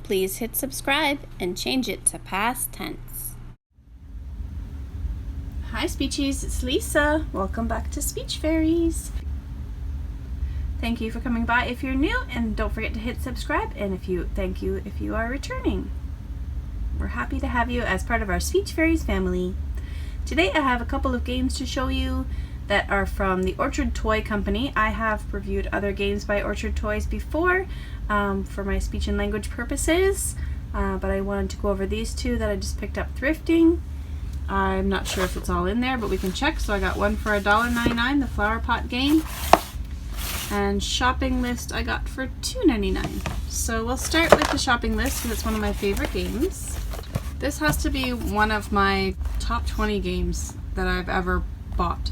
please hit subscribe and change it to past tense. Hi Speechies, it's Lisa. Welcome back to Speech Fairies. Thank you for coming by if you're new, and don't forget to hit subscribe, and thank you if you are returning. We're happy to have you as part of our Speech Fairies family. Today I have a couple of games to show you that are from the Orchard Toy Company. I have reviewed other games by Orchard Toys before for my speech and language purposes, but I wanted to go over these two that I just picked up thrifting. I'm not sure if it's all in there, but we can check. So I got one for $1.99, the Flower Pot game, and shopping list I got for $2.99. So we'll start with the shopping list because it's one of my favorite games. This has to be one of my top 20 games that I've ever bought.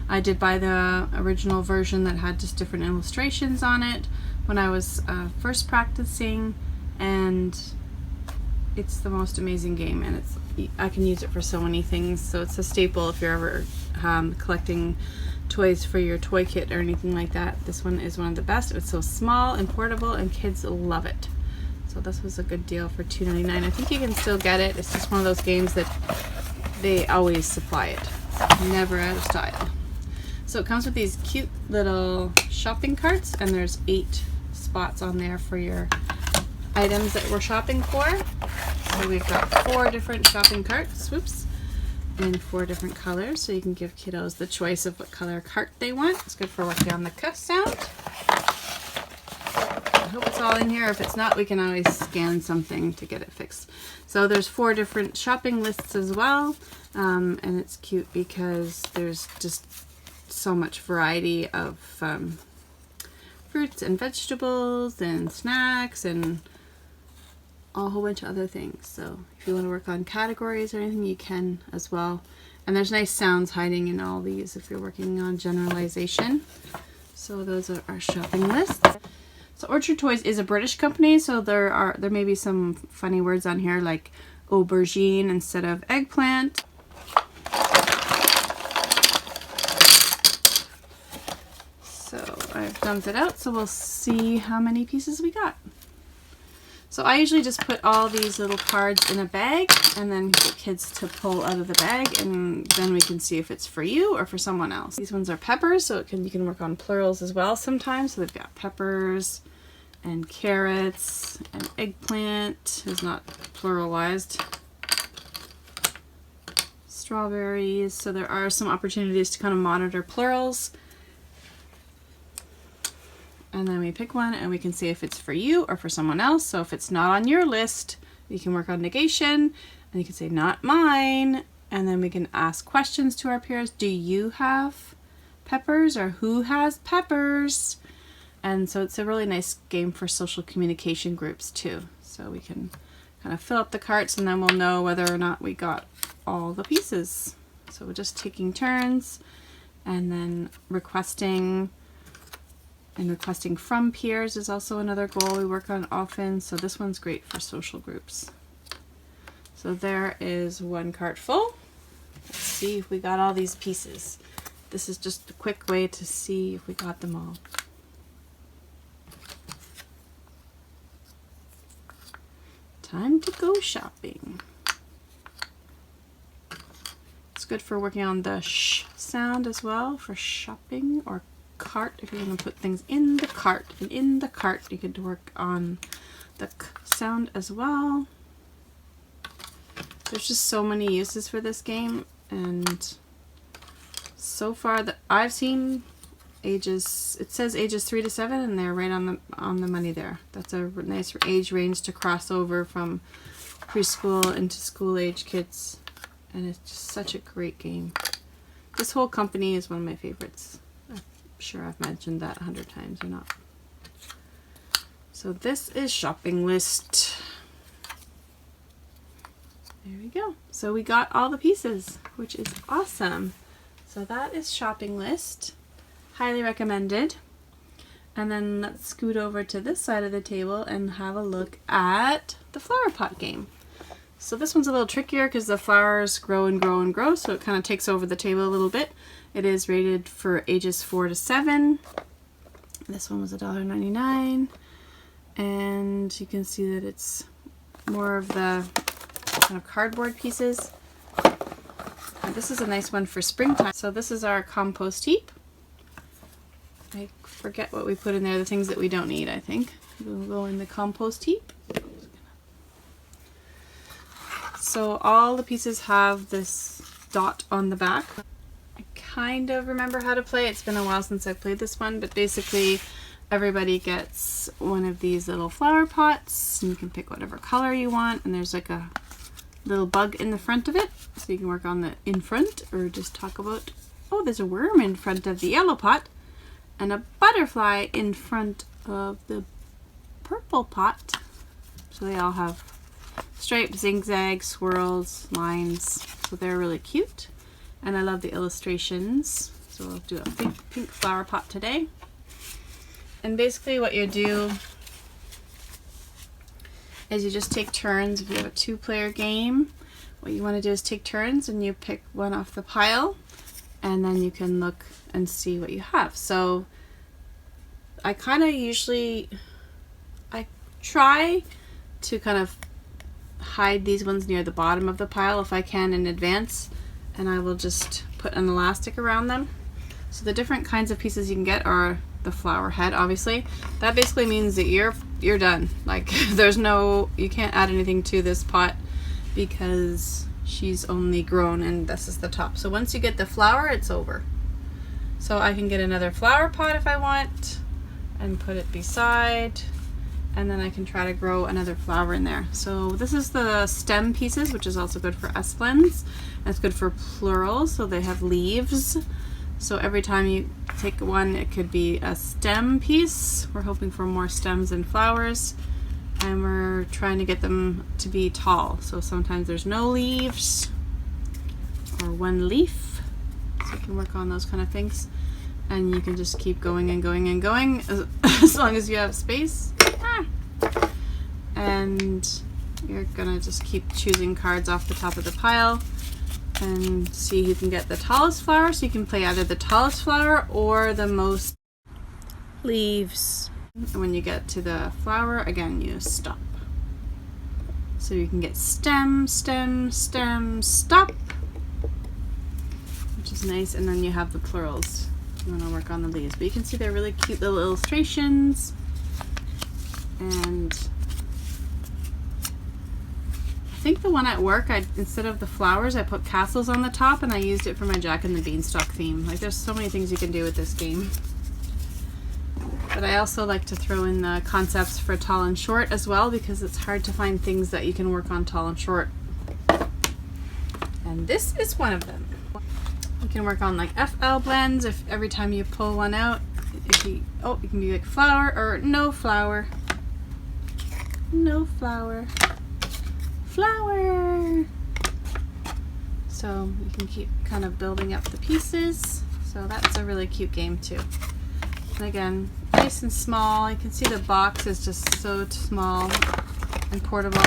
I did buy the original version that had just different illustrations on it when I was first practicing, and it's the most amazing game, and I can use it for so many things. So it's a staple if you're ever collecting toys for your toy kit or anything like that. This one is one of the best. It's so small and portable, and kids love it. So this was a good deal for $2.99. I think you can still get it. It's just one of those games that they always supply it. Never out of style. So it comes with these cute little shopping carts, and there's 8 spots on there for your items that we're shopping for. So we've got 4 different shopping carts, in 4 different colors, so you can give kiddos the choice of what color cart they want. It's good for working on the cuff sound. I hope it's all in here. If it's not, we can always scan something to get it fixed. So there's 4 different shopping lists as well, and it's cute because there's just so much variety of fruits and vegetables and snacks and a whole bunch of other things. So if you want to work on categories or anything, you can as well. And there's nice sounds hiding in all these if you're working on generalization. So those are our shopping lists. So Orchard Toys is a British company, so there may be some funny words on here like aubergine instead of eggplant. So I've dumped it out, so we'll see how many pieces we got. So I usually just put all these little cards in a bag and then get kids to pull out of the bag, and then we can see if it's for you or for someone else. These ones are peppers, so you can work on plurals as well sometimes. So they've got peppers and carrots, and eggplant is not pluralized. Strawberries, so there are some opportunities to kind of monitor plurals. And then we pick one and we can see if it's for you or for someone else. So if it's not on your list, you can work on negation, and you can say not mine, and then we can ask questions to our peers. Do you have peppers, or who has peppers? And so it's a really nice game for social communication groups too. So we can kind of fill up the carts, and then we'll know whether or not we got all the pieces. So we're just taking turns, and then requesting from peers is also another goal we work on often. So this one's great for social groups. So there is 1 cart full. Let's see if we got all these pieces. This is just a quick way to see if we got them all. Time to go shopping. It's good for working on the sh sound as well for shopping, or cart if you're going to put things in the cart. And in the cart you could work on the k sound as well. There's just so many uses for this game, and so far that I've seen it says ages 3 to 7, and they're right on the money there. That's a nice age range to cross over from preschool into school age kids, and it's just such a great game. This whole company is one of my favorites. I'm sure I've mentioned that 100 times or not. So this is shopping list. There we go. So we got all the pieces, which is awesome. So that is shopping list. Highly recommended. And then let's scoot over to this side of the table and have a look at the flower pot game. So this one's a little trickier because the flowers grow and grow and grow, so it kind of takes over the table a little bit. It is rated for ages 4 to 7. This one was $1.99, and you can see that it's more of the kind of cardboard pieces. And this is a nice one for springtime. So this is our compost heap. I forget what we put in there, the things that we don't need, I think. We'll go in the compost heap. So all the pieces have this dot on the back. I kind of remember how to play. It's been a while since I've played this one, but basically everybody gets one of these little flower pots, and you can pick whatever color you want, and there's like a little bug in the front of it, so you can work on the in front or just talk about, oh, there's a worm in front of the yellow pot and a butterfly in front of the purple pot. So they all have stripes, zigzags, swirls, lines, so they're really cute. And I love the illustrations, so I'll do a pink flower pot today. And basically what you do is you just take turns. If you have a 2-player game, what you want to do is take turns and you pick one off the pile, and then you can look and see what you have. So I kind of I try to kind of hide these ones near the bottom of the pile if I can in advance, and I will just put an elastic around them. So the different kinds of pieces you can get are the flower head, obviously. That basically means that you're done. Like you can't add anything to this pot because she's only grown and this is the top. So once you get the flower, it's over. So I can get another flower pot if I want and put it beside, and then I can try to grow another flower in there. So this is the stem pieces, which is also good for S-blends. And it's good for plurals, so they have leaves. So every time you take one, it could be a stem piece. We're hoping for more stems and flowers, and we're trying to get them to be tall. So sometimes there's no leaves or one leaf. So you can work on those kind of things. And you can just keep going and going and going as long as you have space. And you're gonna just keep choosing cards off the top of the pile and see who can get the tallest flower. So you can play either the tallest flower or the most leaves. And when you get to the flower, again, you stop. So you can get stem, stem, stem, stop, which is nice. And then you have the plurals. You want to work on the leaves. But you can see they're really cute little illustrations. And I think the one at work, instead of the flowers, I put castles on the top, and I used it for my Jack and the Beanstalk theme. Like, there's so many things you can do with this game. But I also like to throw in the concepts for tall and short as well, because it's hard to find things that you can work on tall and short. And this is one of them. You can work on like FL blends. If every time you pull one out, you can be like flower or no flower. No flower. Flower. So you can keep kind of building up the pieces. So that's a really cute game too. And again, nice and small. You can see the box is just so small and portable.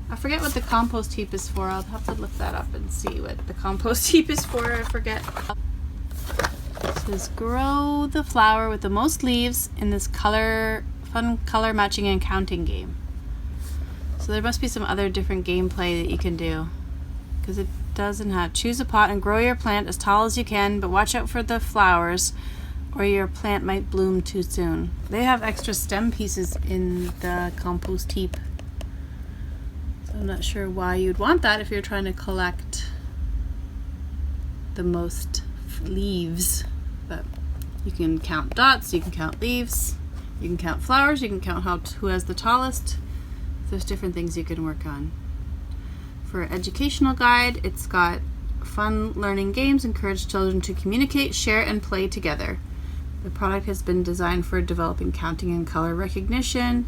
I forget what the compost heap is for. I'll have to look that up and see what the compost heap is for. I forget. It says grow the flower with the most leaves in this fun color matching and counting game. So there must be some other different gameplay that you can do, because it doesn't have choose a pot and grow your plant as tall as you can, but watch out for the flowers or your plant might bloom too soon. They have extra stem pieces in the compost heap. So I'm not sure why you'd want that if you're trying to collect the most leaves, but you can count dots, you can count leaves, you can count flowers, you can count who has the tallest. There's different things you can work on. For educational guide, it's got fun learning games, encourage children to communicate, share, and play together. The product has been designed for developing counting and color recognition,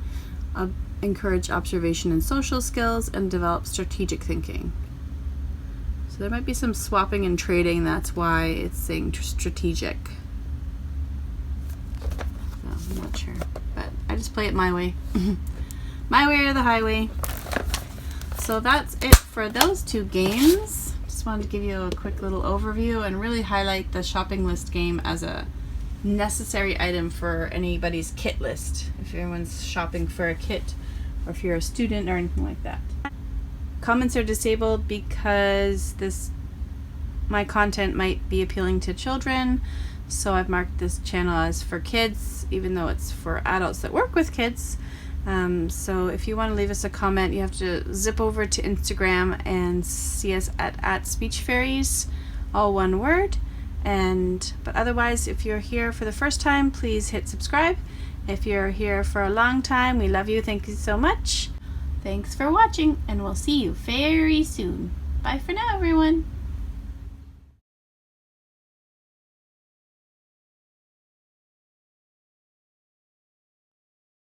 encourage observation and social skills, and develop strategic thinking. So there might be some swapping and trading, that's why it's saying strategic. So I'm not sure, but I just play it my way. My way or the highway. So that's it for those two games. Just wanted to give you a quick little overview and really highlight the shopping list game as a necessary item for anybody's kit list. If everyone's shopping for a kit or if you're a student or anything like that. Comments are disabled because my content might be appealing to children, so I've marked this channel as for kids, even though it's for adults that work with kids. So if you want to leave us a comment, you have to zip over to Instagram and see us at Speech Fairies, all one word. But otherwise, if you're here for the first time, please hit subscribe. If you're here for a long time, we love you. Thank you so much. Thanks for watching, and we'll see you very soon. Bye for now, everyone.